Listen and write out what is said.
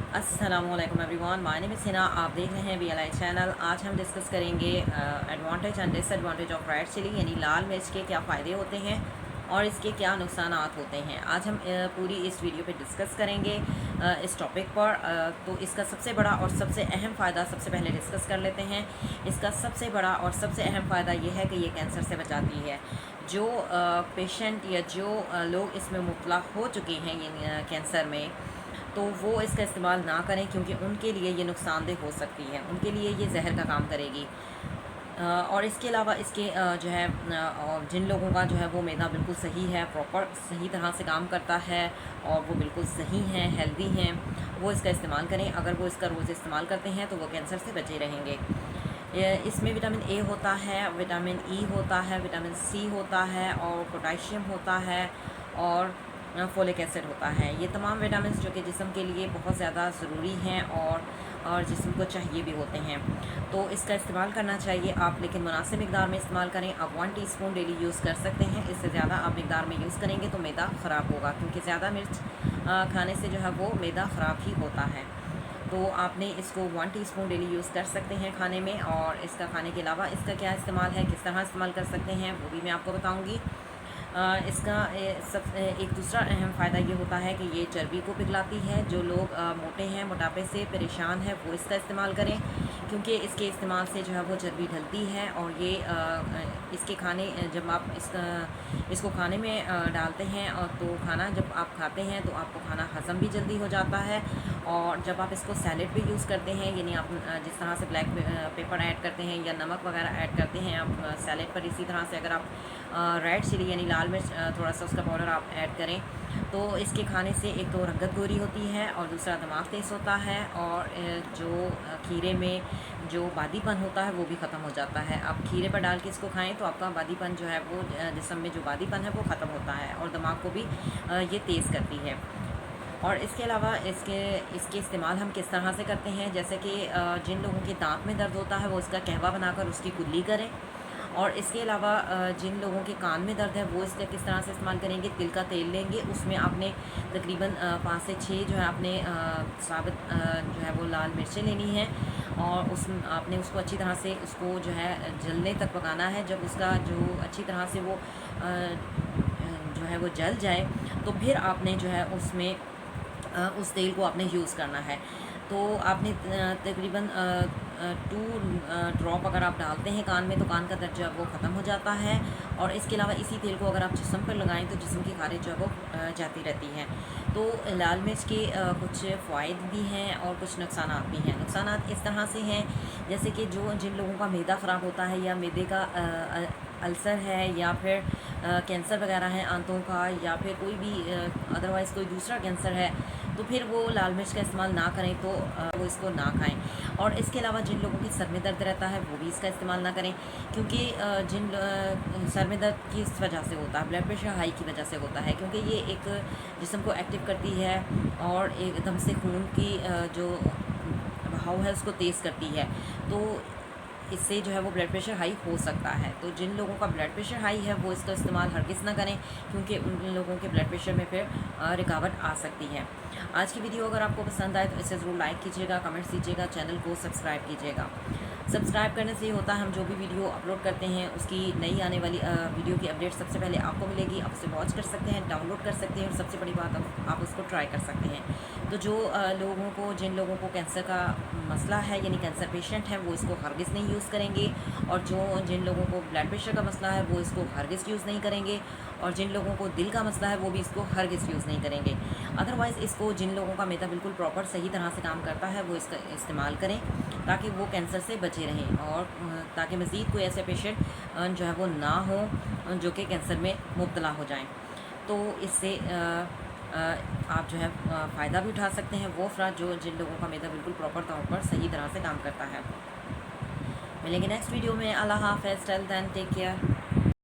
अस्सलामुअलैकुम everyone, my name is Hina. आप देख रहे हैं BLI चैनल। आज हम डिस्कस करेंगे advantage and disadvantage of red chilli यानी लाल मिर्च के क्या फ़ायदे होते हैं और इसके क्या नुकसान होते हैं। आज हम पूरी इस वीडियो पे डिस्कस करेंगे इस टॉपिक पर। तो इसका सबसे बड़ा और सबसे अहम फ़ायदा सबसे पहले डिस्कस कर लेते हैं। इसका सबसे बड़ा और सबसे अहम फ़ायदा ये है कि ये कैंसर से बचाती है। जो पेशेंट या जो लोग इसमें मुब्तला हो चुके हैं ये कैंसर में, तो वो इसका इस्तेमाल ना करें क्योंकि उनके लिए ये नुकसानदेह हो सकती है, उनके लिए ये जहर का काम करेगी। और इसके अलावा इसके जो है जिन लोगों का जो है वो मैदा बिल्कुल सही है, प्रॉपर सही तरह से काम करता है और वो बिल्कुल सही हैं, हेल्दी हैं, वो इसका इस्तेमाल करें। अगर वो इसका रोज़ इस्तेमाल करते हैं तो वो कैंसर से बचे रहेंगे। इसमें विटामिन ए होता है, विटामिन ई होता है, विटामिन सी होता है और पोटेशियम होता है और फोलिक एसिड होता है। ये तमाम विटामिन जो कि जिस्म के लिए बहुत ज़्यादा ज़रूरी हैं और जिस्म को चाहिए भी होते हैं। तो इसका इस्तेमाल करना चाहिए आप, लेकिन मुनासिब मिकदार में इस्तेमाल करें। आप 1 टीस्पून डेली यूज़ कर सकते हैं। इससे ज़्यादा आप मिकदार में यूज़ करेंगे तो मैदा ख़राब होगा, क्योंकि ज़्यादा मिर्च खाने से जो है वो मैदा ख़राब ही होता है। तो आपने इसको 1 टीस्पून डेली यूज़ कर सकते हैं खाने में। और इसका खाने के अलावा इसका क्या इस्तेमाल है, किस तरह इस्तेमाल कर सकते हैं, वो भी मैं आपको बताऊँगी। इसका एक दूसरा अहम फ़ायदा ये होता है कि ये चर्बी को पिघलाती है। जो लोग मोटे हैं, मोटापे से परेशान हैं, वो इसका इस्तेमाल करें, क्योंकि इसके इस्तेमाल से जो है वो चर्बी ढलती है। और ये इसके खाने जब आप इसको खाने में डालते हैं और तो खाना जब आप खाते हैं तो आपको खाना हज़म भी जल्दी हो जाता है। और जब आप इसको सैलेड पे यूज़ करते हैं, यानी आप जिस तरह से ब्लैक पेपर ऐड करते हैं या नमक वगैरह ऐड करते हैं आप सैलेड पर, इसी तरह से अगर आप रेड चिली यानी लाल मिर्च थोड़ा सा उसका पाउडर आप ऐड करें तो इसके खाने से एक तो रंगत गोरी होती है और दूसरा दिमाग तेज़ होता है। और जो खीरे में जो बादीपन होता है वो भी ख़त्म हो जाता है। आप खीरे पर डाल के इसको खाएं तो आपका बादीपन जो है वो जिस्म में जो बादीपन है वो ख़त्म होता है और दिमाग को भी ये तेज़ करती है। और इसके अलावा इसके इस्तेमाल हम किस तरह से करते हैं, जैसे कि जिन लोगों के दांत में दर्द होता है वो इसका कहवा बनाकर उसकी कुल्ली करें। और इसके अलावा जिन लोगों के कान में दर्द है वो इसका किस तरह से इस्तेमाल करेंगे, तिल का तेल लेंगे, उसमें आपने तकरीबन 5 से 6 जो है आपने साबित जो है वो लाल मिर्चें लेनी हैं और आपने उसको अच्छी तरह से उसको जो है जलने तक पकाना है। जब उसका जो अच्छी तरह से वो जो है वो जल जाए तो फिर आपने जो है उसमें उस तेल को आपने यूज़ करना है। तो आपने तकरीबन 2 ड्रॉप अगर आप डालते हैं कान में तो कान का दर्द जो है वो ख़त्म हो जाता है। और इसके अलावा इसी तेल को अगर आप जिस्म पर लगाएं तो जिस्म की खारिश जो है वो जाती रहती है। तो लाल मिर्च के कुछ फ़वाइद भी हैं और कुछ नुकसान भी हैं। नुकसान इस तरह से हैं जैसे कि जिन लोगों का मैदा ख़राब होता है या मैदे का अल्सर है या फिर कैंसर वगैरह है आंतों का, या फिर कोई भी अदरवाइज़ कोई दूसरा कैंसर है, तो फिर वो लाल मिर्च का इस्तेमाल ना करें, तो वो इसको ना खाएं। और इसके अलावा जिन लोगों के सर में दर्द रहता है वो भी इसका इस्तेमाल ना करें, क्योंकि जिन सर में दर्द किस वजह से होता है, ब्लड प्रेशर हाई की वजह से होता है, क्योंकि ये एक जिस्म को एक्टिव करती है और एकदम से खून की जो बहाव है उसको तेज़ करती है। तो इससे जो है वो ब्लड प्रेशर हाई हो सकता है। तो जिन लोगों का ब्लड प्रेशर हाई है वो इसका इस्तेमाल हरगिज़ ना करें, क्योंकि उन लोगों के ब्लड प्रेशर में फिर रुकावट आ सकती है। आज की वीडियो अगर आपको पसंद आए तो इसे ज़रूर लाइक कीजिएगा, कमेंट्स कीजिएगा, चैनल को सब्सक्राइब कीजिएगा। सब्सक्राइब करने से ये होता है हम जो भी वीडियो अपलोड करते हैं उसकी नई आने वाली वीडियो की अपडेट सबसे पहले आपको मिलेगी। आप उसे वॉच कर सकते हैं, डाउनलोड कर सकते हैं और सबसे बड़ी बात आप उसको ट्राई कर सकते हैं। तो जिन लोगों को कैंसर का मसला है यानी कैंसर पेशेंट है वो इसको हरगिज़ नहीं यूज़ करेंगे। और जिन लोगों को ब्लड प्रेशर का मसला है वो इसको हरगिज़ यूज़ नहीं करेंगे। और जिन लोगों को दिल का मसला है वो भी इसको हरगिज़ यूज़ नहीं करेंगे। अदरवाइज़ इसको जिन लोगों का मैदा बिल्कुल प्रॉपर सही तरह से काम करता है वो इसका इस्तेमाल करें, ताकि वो कैंसर से बचे रहें और ताकि मज़ीद कोई ऐसे पेशेंट जो है वो ना हो जो कि कैंसर में मुब्तला हो जाएं। तो इससे आप जो है फ़ायदा भी उठा सकते हैं वो अफराद जिन लोगों का मैदा बिल्कुल प्रॉपर तौर पर सही तरह से काम करता है। मिलेंगे नेक्स्ट वीडियो में। अल्लाह हाफ़िज़, टिल देन टेक केयर।